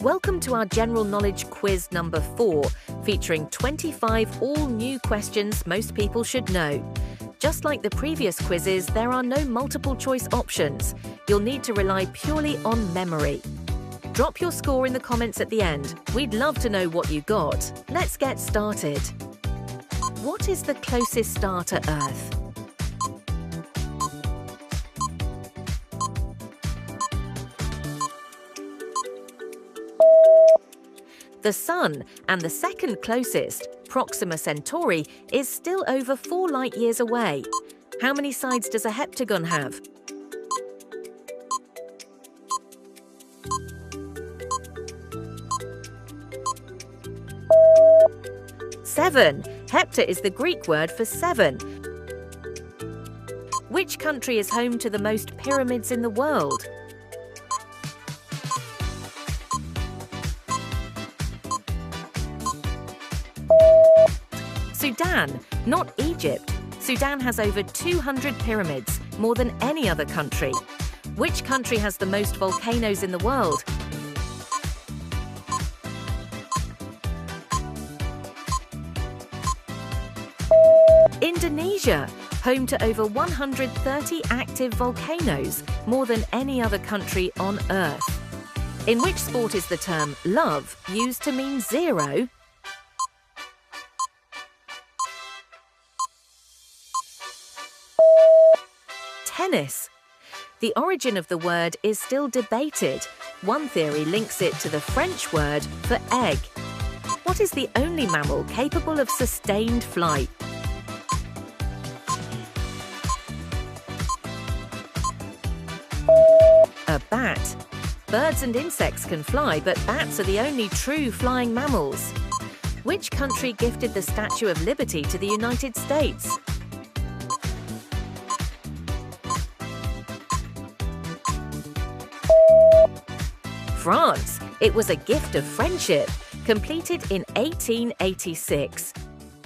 Welcome to our General Knowledge Quiz number 4, featuring 25 all-new questions most people should know. Just like the previous quizzes, there are no multiple-choice options. You'll need to rely purely on memory. Drop your score in the comments at the end. We'd love to know what you got. Let's get started. What is the closest star to Earth? The Sun, and the second closest, Proxima Centauri, is still over 4 light-years away. How many sides does a heptagon have? Seven. Hepta is the Greek word for 7. Which country is home to the most pyramids in the world? Sudan, not Egypt. Sudan has over 200 pyramids, more than any other country. Which country has the most volcanoes in the world? Indonesia, home to over 130 active volcanoes, more than any other country on Earth. In which sport is the term love used to mean 0? Tennis. The origin of the word is still debated. One theory links it to the French word for egg. What is the only mammal capable of sustained flight? A bat. Birds and insects can fly, but bats are the only true flying mammals. Which country gifted the Statue of Liberty to the United States? France. It was a gift of friendship, completed in 1886.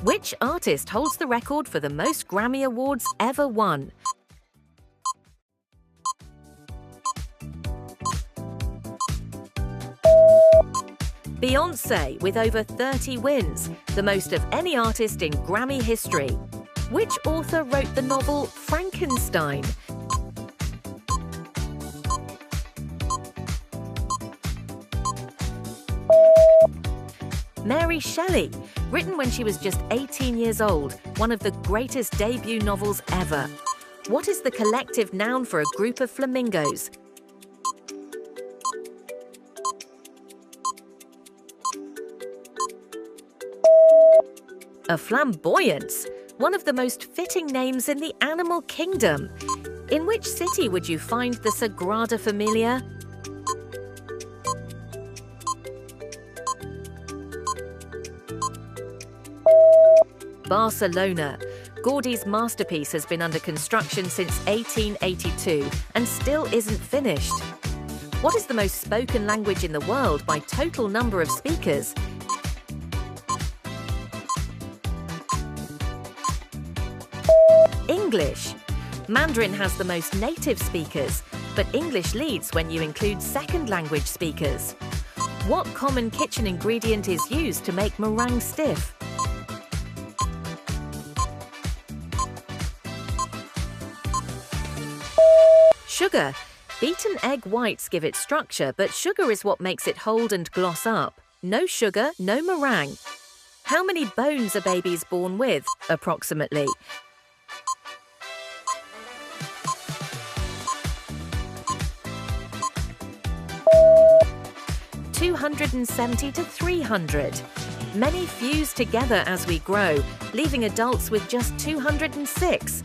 Which artist holds the record for the most Grammy Awards ever won? Beyoncé, with over 30 wins, the most of any artist in Grammy history. Which author wrote the novel Frankenstein? Mary Shelley, written when she was just 18 years old, one of the greatest debut novels ever. What is the collective noun for a group of flamingos? A flamboyance, one of the most fitting names in the animal kingdom. In which city would you find the Sagrada Familia? Barcelona. Gaudi's masterpiece has been under construction since 1882 and still isn't finished. What is the most spoken language in the world by total number of speakers? English. Mandarin has the most native speakers, but English leads when you include second language speakers. What common kitchen ingredient is used to make meringue stiff? Sugar. Beaten egg whites give it structure, but sugar is what makes it hold and gloss up. No sugar, no meringue. How many bones are babies born with, approximately? (270 to 300). Many fuse together as we grow, leaving adults with just 206.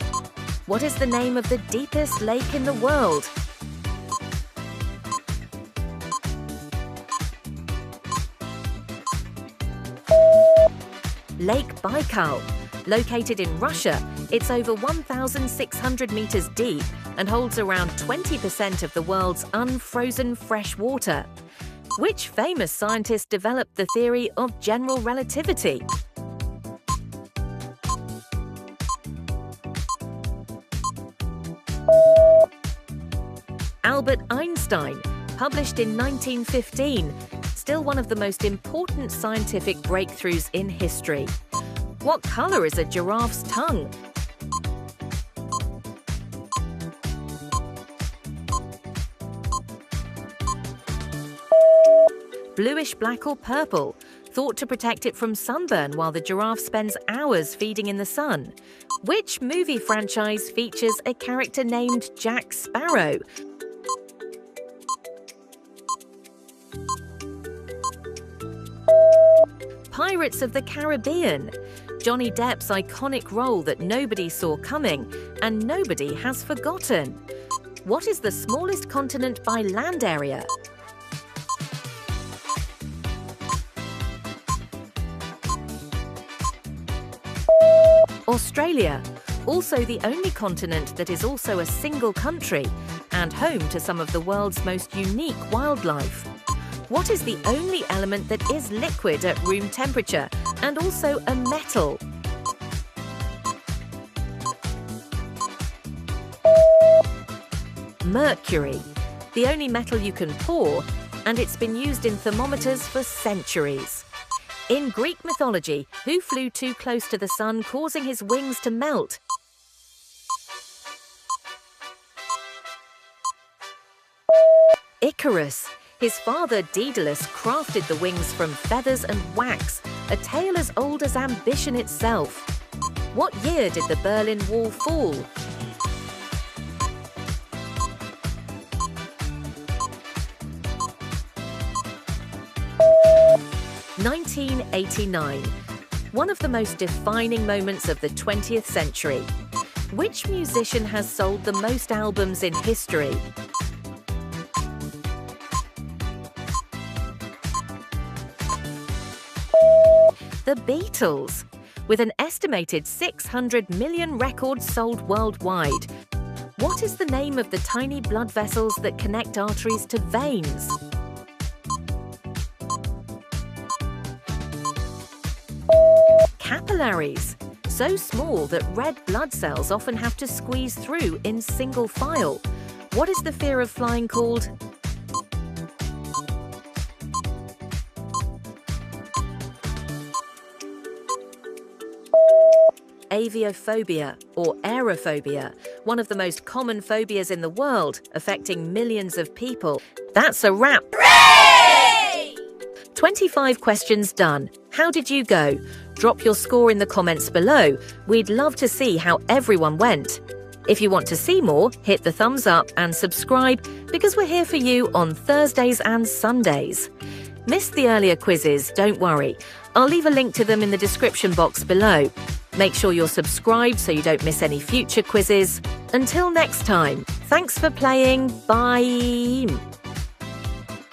What is the name of the deepest lake in the world? Lake Baikal. Located in Russia, it's over 1,600 meters deep and holds around 20% of the world's unfrozen fresh water. Which famous scientist developed the theory of general relativity? Albert Einstein, published in 1915, still one of the most important scientific breakthroughs in history. What color is a giraffe's tongue? Bluish, black or purple, thought to protect it from sunburn while the giraffe spends hours feeding in the sun. Which movie franchise features a character named Jack Sparrow? Pirates of the Caribbean. Johnny Depp's iconic role that nobody saw coming and nobody has forgotten. What is the smallest continent by land area? Australia, also the only continent that is also a single country and home to some of the world's most unique wildlife. What is the only element that is liquid at room temperature and also a metal? Mercury, the only metal you can pour, and it's been used in thermometers for centuries. In Greek mythology, who flew too close to the sun, causing his wings to melt? Icarus. His father, Daedalus, crafted the wings from feathers and wax, a tale as old as ambition itself. What year did the Berlin Wall fall? (1989). One of the most defining moments of the 20th century. Which musician has sold the most albums in history? The Beatles. With an estimated 600 million records sold worldwide. What is the name of the tiny blood vessels that connect arteries to veins? Capillaries. So small that red blood cells often have to squeeze through in single file. What is the fear of flying called? Aviophobia or aerophobia, one of the most common phobias in the world, affecting millions of people. That's a wrap. Hooray! 25 questions done. How did you go? Drop your score in the comments below. We'd love to see how everyone went. If you want to see more, hit the thumbs up and subscribe because we're here for you on Thursdays and Sundays. Missed the earlier quizzes? Don't worry. I'll leave a link to them in the description box below. Make sure you're subscribed so you don't miss any future quizzes. Until next time, thanks for playing. Bye.